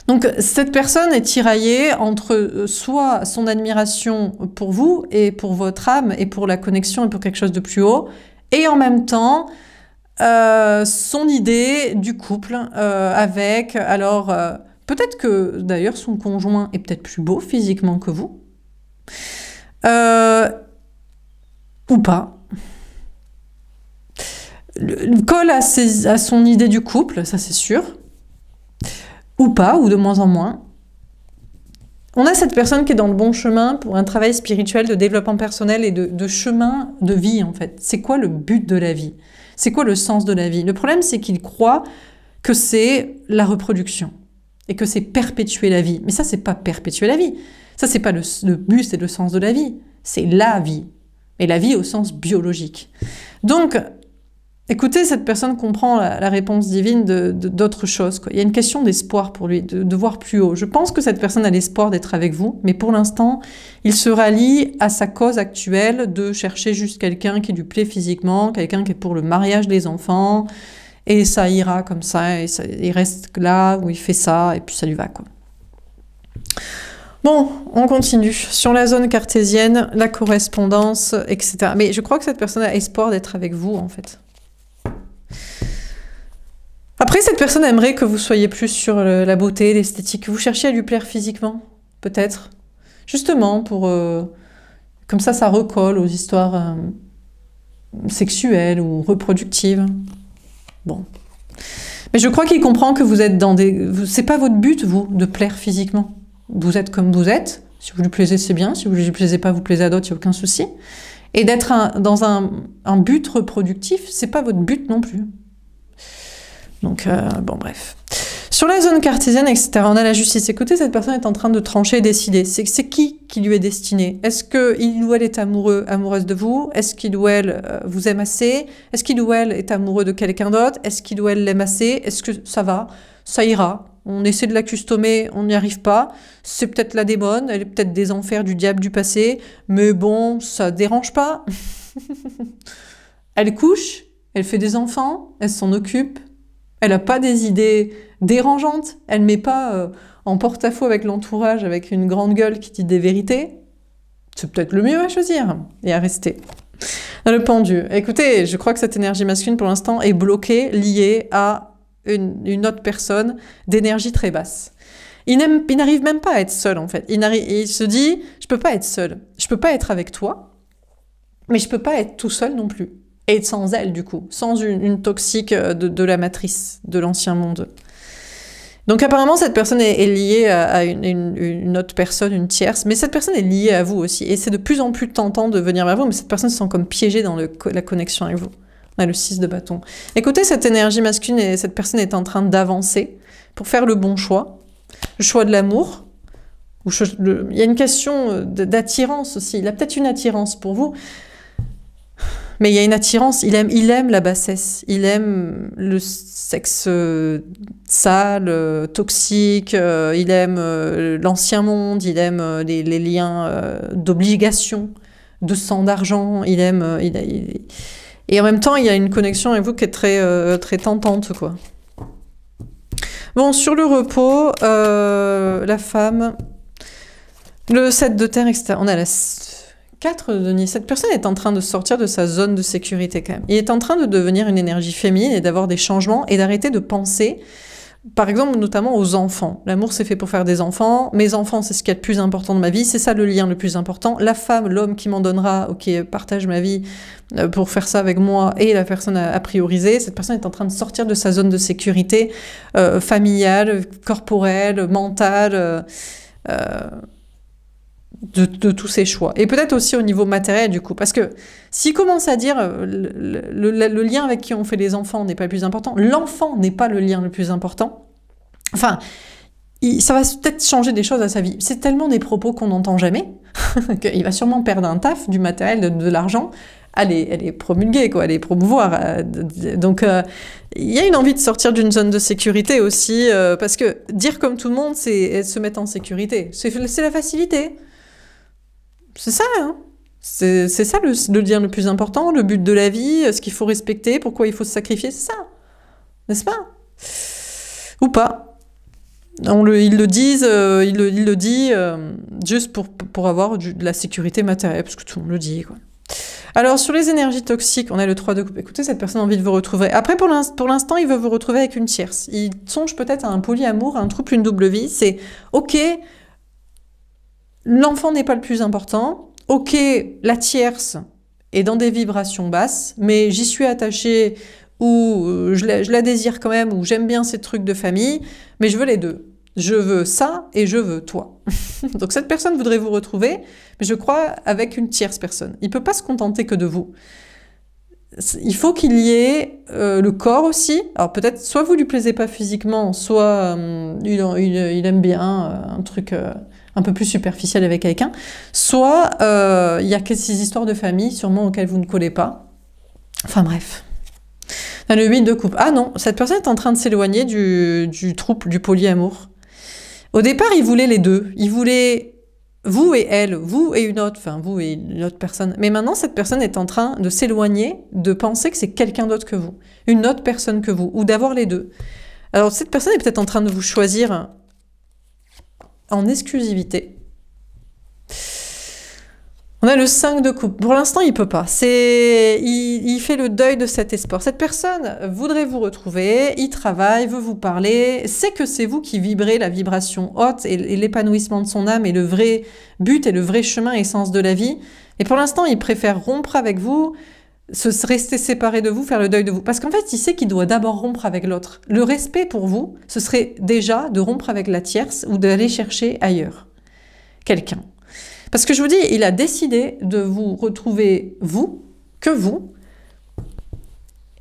Donc cette personne est tiraillée entre soit son admiration pour vous et pour votre âme et pour la connexion et pour quelque chose de plus haut, et en même temps son idée du couple avec, alors peut-être que d'ailleurs son conjoint est peut-être plus beau physiquement que vous, ou pas. Colle à son idée du couple, ça c'est sûr. Ou pas, ou de moins en moins. On a cette personne qui est dans le bon chemin pour un travail spirituel de développement personnel et de chemin de vie, en fait. C'est quoi le but de la vie? C'est quoi le sens de la vie? Le problème, c'est qu'il croit que c'est la reproduction et que c'est perpétuer la vie. Mais ça, c'est pas perpétuer la vie. Ça, c'est pas le but et le sens de la vie. C'est la vie. Et la vie au sens biologique. Donc, écoutez, cette personne comprend la réponse divine d'autre chose, quoi. Il y a une question d'espoir pour lui, de voir plus haut. Je pense que cette personne a l'espoir d'être avec vous, mais pour l'instant, il se rallie à sa cause actuelle de chercher juste quelqu'un qui lui plaît physiquement, quelqu'un qui est pour le mariage des enfants, et ça ira comme ça, et il reste là où il fait ça, et puis ça lui va, quoi. Bon, on continue. Sur la zone cartésienne, la correspondance, etc. Mais je crois que cette personne a espoir d'être avec vous, en fait. Après, cette personne aimerait que vous soyez plus sur la beauté, l'esthétique. Vous cherchez à lui plaire physiquement, peut-être. Justement, pour... comme ça recolle aux histoires sexuelles ou reproductives. Bon. Mais je crois qu'il comprend que vous êtes dans des... C'est pas votre but, vous, de plaire physiquement. Vous êtes comme vous êtes. Si vous lui plaisez, c'est bien. Si vous lui plaisez pas, vous plaisez à d'autres, il n'y a aucun souci. Et d'être dans un but reproductif, c'est pas votre but non plus. Donc, bon, bref. Sur la zone cartésienne, etc., on a la justice. Écoutez, cette personne est en train de trancher et décider. C'est qui lui est destiné? Est-ce qu'il ou elle est amoureuse de vous? Est-ce qu'il ou elle vous aime assez? Est-ce qu'il ou elle est amoureux de quelqu'un d'autre? Est-ce qu'il ou elle l'aime assez? Est-ce que ça va? Ça ira. On essaie de la customer, on n'y arrive pas. C'est peut-être la démone, elle est peut-être des enfers du diable du passé, mais bon, ça dérange pas. Elle couche, elle fait des enfants, elle s'en occupe. Elle n'a pas des idées dérangeantes. Elle ne met pas en porte-à-faux avec l'entourage, avec une grande gueule qui dit des vérités. C'est peut-être le mieux à choisir et à rester. Le pendu. Écoutez, je crois que cette énergie masculine, pour l'instant, est bloquée, liée à une autre personne d'énergie très basse. Il n'arrive même pas à être seul, en fait. Il se dit, je peux pas être seul. Je peux pas être avec toi, mais je peux pas être tout seul non plus. Et sans elle, du coup, sans une toxique de la matrice, de l'ancien monde. Donc apparemment, cette personne est liée à une autre personne, une tierce, mais cette personne est liée à vous aussi. Et c'est de plus en plus tentant de venir vers vous, mais cette personne se sent comme piégée dans la connexion avec vous. On a le 6 de bâton. Écoutez, cette énergie masculine, et cette personne est en train d'avancer pour faire le bon choix. Le choix de l'amour. Il y a une question d'attirance aussi. Il a peut-être une attirance pour vous. Mais il y a une attirance, il aime la bassesse, il aime le sexe sale, toxique, il aime l'ancien monde, il aime les liens d'obligation, de sang, d'argent, il aime... Et en même temps, il y a une connexion avec vous qui est très, très tentante, quoi. Bon, sur le repos, la femme, le 7 de terre, etc. On a la... 4 de denier. Cette personne est en train de sortir de sa zone de sécurité quand même. Il est en train de devenir une énergie féminine et d'avoir des changements et d'arrêter de penser, par exemple, notamment aux enfants. L'amour, c'est fait pour faire des enfants. Mes enfants, c'est ce qu'il y a de plus important de ma vie. C'est ça le lien le plus important. La femme, l'homme qui m'en donnera, qui partage ma vie pour faire ça avec moi et la personne à prioriser. Cette personne est en train de sortir de sa zone de sécurité familiale, corporelle, mentale, de tous ses choix. Et peut-être aussi au niveau matériel, du coup. Parce que s'il commence à dire le lien avec qui on fait les enfants n'est pas le plus important, l'enfant n'est pas le lien le plus important. Enfin, ça va peut-être changer des choses à sa vie. C'est tellement des propos qu'on n'entend jamais, qu'il va sûrement perdre un taf, du matériel, de l'argent, à les promulguer, quoi, à les promouvoir. Donc, il y a une envie de sortir d'une zone de sécurité aussi, parce que dire comme tout le monde, c'est se mettre en sécurité. C'est la facilité. C'est ça, hein. C'est ça le lien le plus important, le but de la vie, ce qu'il faut respecter, pourquoi il faut se sacrifier, c'est ça. N'est-ce pas? Ou pas. Ils le disent, il le dit juste pour avoir de la sécurité matérielle, parce que tout le monde le dit, quoi. Alors, sur les énergies toxiques, on a le 3 de coupe. Écoutez, cette personne a envie de vous retrouver. Après, pour l'instant, il veut vous retrouver avec une tierce. Il songe peut-être à un polyamour, à un couple, une double vie. C'est OK, l'enfant n'est pas le plus important. OK, la tierce est dans des vibrations basses, mais j'y suis attachée, ou je la désire quand même, ou j'aime bien ces trucs de famille, mais je veux les deux. Je veux ça et je veux toi. Donc cette personne voudrait vous retrouver, mais je crois avec une tierce personne. Il ne peut pas se contenter que de vous. Il faut qu'il y ait le corps aussi. Alors peut-être soit vous lui plaisez pas physiquement, soit il aime bien un truc un peu plus superficiel avec quelqu'un, soit il y a ces histoires de famille sûrement auxquelles vous ne collez pas. Enfin bref. Le 8 de coupe. Ah non, cette personne est en train de s'éloigner du trouble, du polyamour. Au départ, il voulait les deux. Il voulait vous et elle, vous et une autre, enfin vous et une autre personne. Mais maintenant, cette personne est en train de s'éloigner, de penser que c'est quelqu'un d'autre que vous, une autre personne que vous, ou d'avoir les deux. Alors cette personne est peut-être en train de vous choisir en exclusivité. On a le 5 de coupe. Pour l'instant, il peut pas. Il fait le deuil de cet espoir. Cette personne voudrait vous retrouver, il travaille, veut vous parler, sait que c'est vous qui vibrez la vibration haute et l'épanouissement de son âme et le vrai but et le vrai chemin et sens de la vie. Et pour l'instant, il préfère rompre avec vous, rester séparé de vous, faire le deuil de vous. Parce qu'en fait, il sait qu'il doit d'abord rompre avec l'autre. Le respect pour vous, ce serait déjà de rompre avec la tierce ou d'aller chercher ailleurs quelqu'un. Parce que je vous dis, il a décidé de vous retrouver vous, que vous,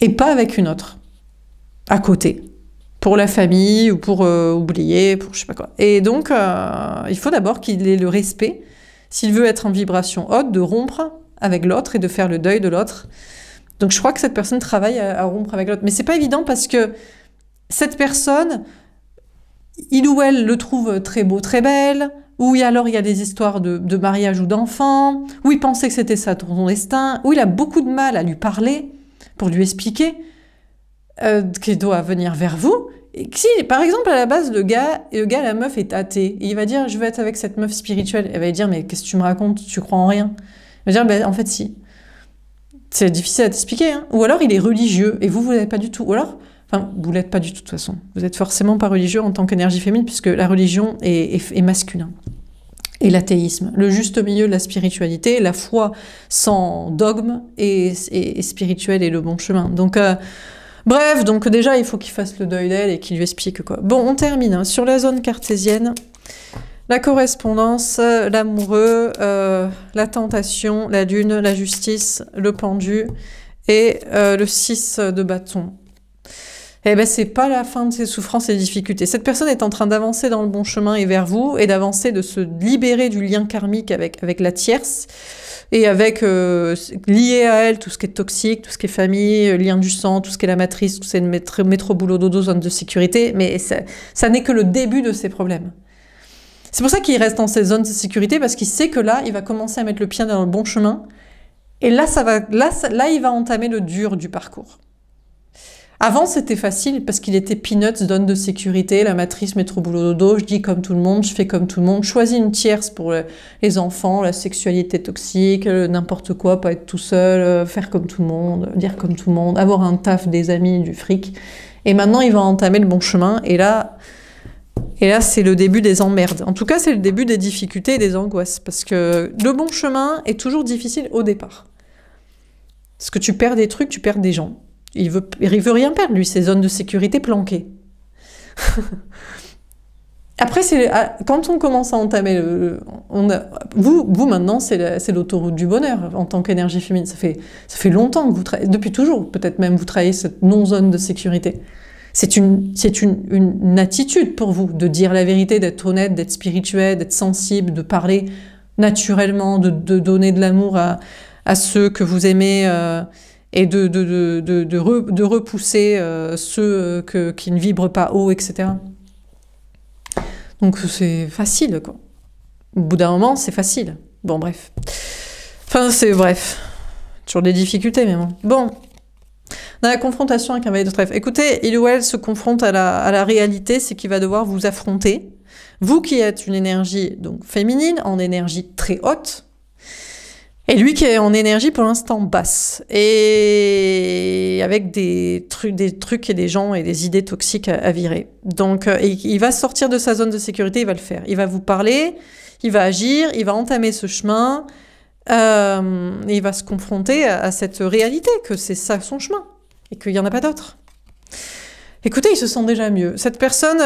et pas avec une autre, à côté, pour la famille ou pour oublier, pour je sais pas quoi. Et donc, il faut d'abord qu'il ait le respect, s'il veut être en vibration haute, de rompre avec l'autre et de faire le deuil de l'autre. Donc je crois que cette personne travaille à rompre avec l'autre. Mais c'est pas évident parce que cette personne, il ou elle le trouve très beau, très belle, ou alors il y a des histoires de mariage ou d'enfants, où il pensait que c'était ça son destin, où il a beaucoup de mal à lui parler, pour lui expliquer qu'il doit venir vers vous. Et si, par exemple, à la base, le gars, la meuf est athée, et il va dire « je veux être avec cette meuf spirituelle », elle va lui dire « mais qu'est-ce que tu me racontes, tu crois en rien ?» Il va dire ben, « en fait, si ». C'est difficile à t'expliquer, hein. Ou alors il est religieux, et vous l'êtes pas du tout. Ou alors, enfin, vous l'êtes pas du tout de toute façon. Vous êtes forcément pas religieux en tant qu'énergie féminine, puisque la religion est masculin. Et l'athéisme, le juste milieu de la spiritualité, la foi sans dogme et spirituelle et le bon chemin. Donc, bref, donc déjà, il faut qu'il fasse le deuil d'elle et qu'il lui explique quoi. Bon, on termine, hein. Sur la zone cartésienne, la correspondance, l'amoureux, la tentation, la lune, la justice, le pendu et le 6 de bâton. Eh ben, c'est pas la fin de ses souffrances et difficultés. Cette personne est en train d'avancer dans le bon chemin et vers vous, et d'avancer, de se libérer du lien karmique avec la tierce, et avec, lié à elle, tout ce qui est toxique, tout ce qui est famille, lien du sang, tout ce qui est la matrice, tout ce qui est métro, boulot, dodo, zone de sécurité, mais ça n'est que le début de ses problèmes. C'est pour ça qu'il reste dans cette zone de sécurité, parce qu'il sait que là, il va commencer à mettre le pied dans le bon chemin, et là, là il va entamer le dur du parcours. Avant, c'était facile parce qu'il était peanuts, zone de sécurité, la matrice, métro, boulot, dodo, je dis comme tout le monde, je fais comme tout le monde, choisis une tierce pour les enfants, la sexualité toxique, n'importe quoi, pas être tout seul, faire comme tout le monde, dire comme tout le monde, avoir un taf, des amis, du fric. Et maintenant, il va entamer le bon chemin, et là c'est le début des emmerdes. En tout cas, c'est le début des difficultés et des angoisses, parce que le bon chemin est toujours difficile au départ. Parce que tu perds des trucs, tu perds des gens. Il veut rien perdre, lui, ses zones de sécurité planquées. Après, quand on commence à entamer vous maintenant, c'est l'autoroute du bonheur en tant qu'énergie féminine. Ça fait longtemps que vous travaillez, depuis toujours, peut-être même vous travaillez cette non-zone de sécurité. une attitude pour vous, de dire la vérité, d'être honnête, d'être spirituel, d'être sensible, de parler naturellement, de donner de l'amour à ceux que vous aimez et de repousser ceux qui ne vibrent pas haut, etc. Donc c'est facile, quoi. Au bout d'un moment, c'est facile. Bon, bref. Enfin, c'est bref. Toujours des difficultés, mais bon. Bon. Dans la confrontation avec un valet de trèfle. Écoutez, il ou elle se confronte à la réalité, c'est qu'il va devoir vous affronter. Vous qui êtes une énergie donc féminine, en énergie très haute, et lui qui est en énergie pour l'instant basse, et avec des trucs et des gens et des idées toxiques à virer. Donc, il va sortir de sa zone de sécurité, il va le faire. Il va vous parler, il va agir, il va entamer ce chemin, et il va se confronter à cette réalité, que c'est ça son chemin, et qu'il n'y en a pas d'autre. Écoutez, il se sent déjà mieux. Cette personne,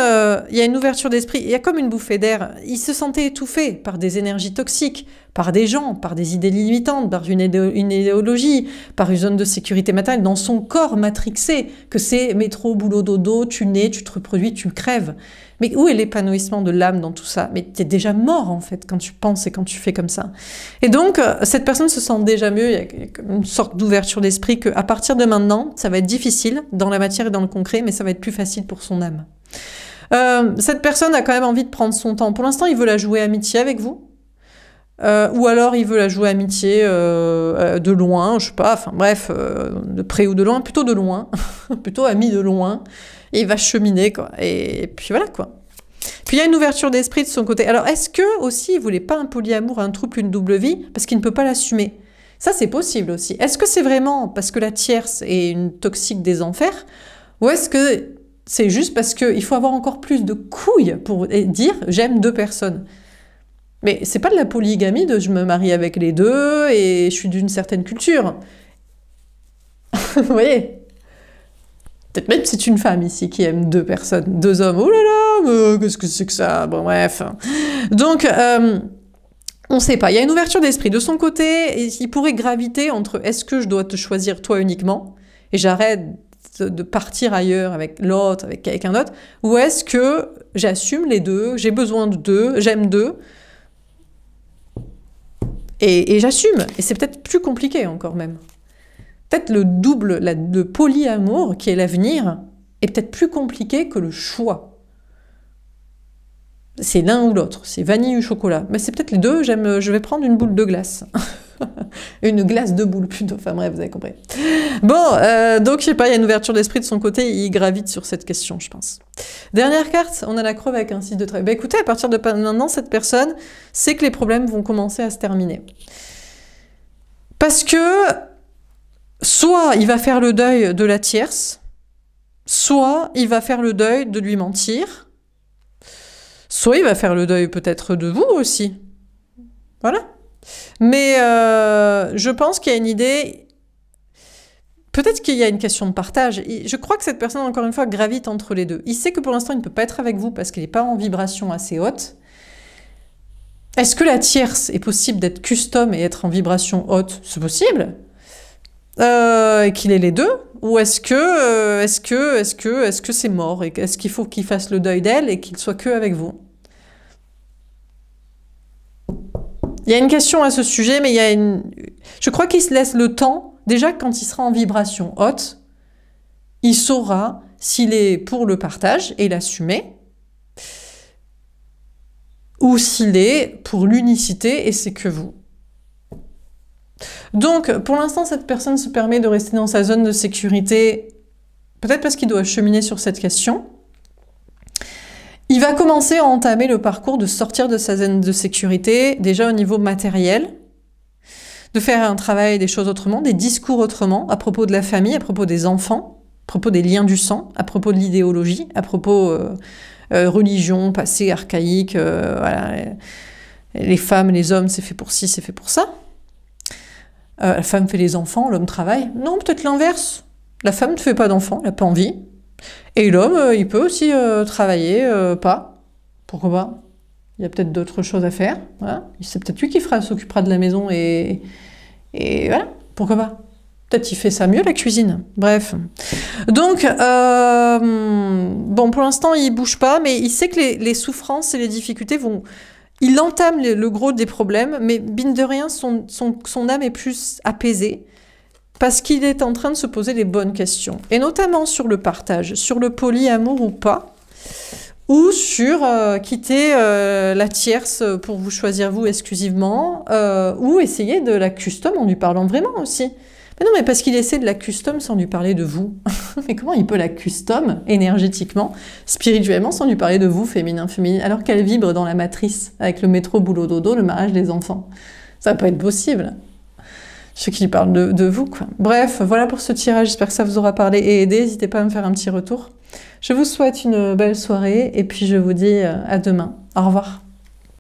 il y a une ouverture d'esprit, il y a comme une bouffée d'air. Il se sentait étouffé par des énergies toxiques, par des gens, par des idées limitantes, par une idéologie, par une zone de sécurité matérielle, dans son corps matrixé, que c'est métro, boulot, dodo, tu nais, tu te reproduis, tu crèves. Mais où est l'épanouissement de l'âme dans tout ça? Mais t'es déjà mort, en fait, quand tu penses et quand tu fais comme ça. Et donc, cette personne se sent déjà mieux, il y a une sorte d'ouverture d'esprit qu'à partir de maintenant, ça va être difficile, dans la matière et dans le concret, mais ça va être plus facile pour son âme. Cette personne a quand même envie de prendre son temps. Pour l'instant, il veut la jouer amitié avec vous. Ou alors il veut la jouer amitié de loin, je sais pas, enfin bref, de près ou de loin, plutôt de loin, plutôt ami de loin, et il va cheminer, quoi. Et puis voilà, quoi. Puis il y a une ouverture d'esprit de son côté. Alors est-ce que aussi il voulait pas un polyamour, un trouble, une double vie, parce qu'il ne peut pas l'assumer? Ça c'est possible aussi. Est-ce que c'est vraiment parce que la tierce est une toxique des enfers, ou est-ce que c'est juste parce qu'il faut avoir encore plus de couilles pour dire j'aime deux personnes? Mais c'est pas de la polygamie de je me marie avec les deux et je suis d'une certaine culture. Vous voyez? Peut-être même c'est une femme ici qui aime deux personnes, deux hommes. Oh là là, qu'est-ce que c'est que ça? Bon bref. Donc, on sait pas. Il y a une ouverture d'esprit. De son côté, il pourrait graviter entre est-ce que je dois te choisir toi uniquement et j'arrête de partir ailleurs avec l'autre, avec quelqu'un d'autre, ou est-ce que j'assume les deux, j'ai besoin de deux, j'aime deux, et j'assume. Et c'est peut-être plus compliqué encore même. Peut-être le double, le polyamour qui est l'avenir est peut-être plus compliqué que le choix. C'est l'un ou l'autre, c'est vanille ou chocolat. Mais c'est peut-être les deux, je vais prendre une boule de glace. Une glace de boule plutôt, enfin bref, vous avez compris. Bon, donc je sais pas, il y a une ouverture d'esprit de son côté, il gravite sur cette question, je pense. Dernière carte, on a la Creux avec un 6 de trèfle. Bah écoutez, à partir de maintenant, cette personne sait que les problèmes vont commencer à se terminer. Parce que soit il va faire le deuil de la tierce, soit il va faire le deuil de lui mentir, soit il va faire le deuil peut-être de vous aussi. Voilà. Mais je pense qu'il y a une idée, peut-être qu'il y a une question de partage. Je crois que cette personne, encore une fois, gravite entre les deux. Il sait que pour l'instant, il ne peut pas être avec vous parce qu'il n'est pas en vibration assez haute. Est-ce que la tierce est possible d'être custom et être en vibration haute? C'est possible. Et qu'il ait les deux? Ou est-ce que c'est mort? Et est-ce qu'il faut qu'il fasse le deuil d'elle et qu'il soit que avec vous? Il y a une question à ce sujet, mais je crois qu'il se laisse le temps. Déjà, quand il sera en vibration haute, il saura s'il est pour le partage et l'assumer, ou s'il est pour l'unicité et c'est que vous. Donc, pour l'instant, cette personne se permet de rester dans sa zone de sécurité, peut-être parce qu'il doit cheminer sur cette question. Il va commencer à entamer le parcours de sortir de sa zone de sécurité, déjà au niveau matériel, de faire un travail des choses autrement, des discours autrement, à propos de la famille, à propos des enfants, à propos des liens du sang, à propos de l'idéologie, à propos religion, passé, archaïque, voilà, les femmes, les hommes, c'est fait pour ci, c'est fait pour ça. La femme fait les enfants, l'homme travaille. Non, peut-être l'inverse. La femme ne fait pas d'enfants, elle n'a pas envie. Et l'homme, il peut aussi travailler, pas. Pourquoi pas? Il y a peut-être d'autres choses à faire. Voilà. C'est peut-être lui qui s'occupera de la maison et voilà. Pourquoi pas? Peut-être il fait ça mieux, la cuisine. Bref. Donc, bon, pour l'instant, il bouge pas, mais il sait que les souffrances et les difficultés vont... Il entame le gros des problèmes, mais mine de rien, son âme est plus apaisée parce qu'il est en train de se poser les bonnes questions. Et notamment sur le partage, sur le polyamour ou pas, ou sur quitter la tierce pour vous choisir vous exclusivement, ou essayer de la custom en lui parlant vraiment aussi. Mais non, mais parce qu'il essaie de la custom sans lui parler de vous. Mais comment il peut la custom énergétiquement, spirituellement, sans lui parler de vous, féminin, féminine, alors qu'elle vibre dans la matrice, avec le métro, boulot, dodo, le mariage des enfants. Ça va pas être possible. Je sais qu'il parle de vous, quoi. Bref, voilà pour ce tirage. J'espère que ça vous aura parlé et aidé. N'hésitez pas à me faire un petit retour. Je vous souhaite une belle soirée et puis je vous dis à demain. Au revoir.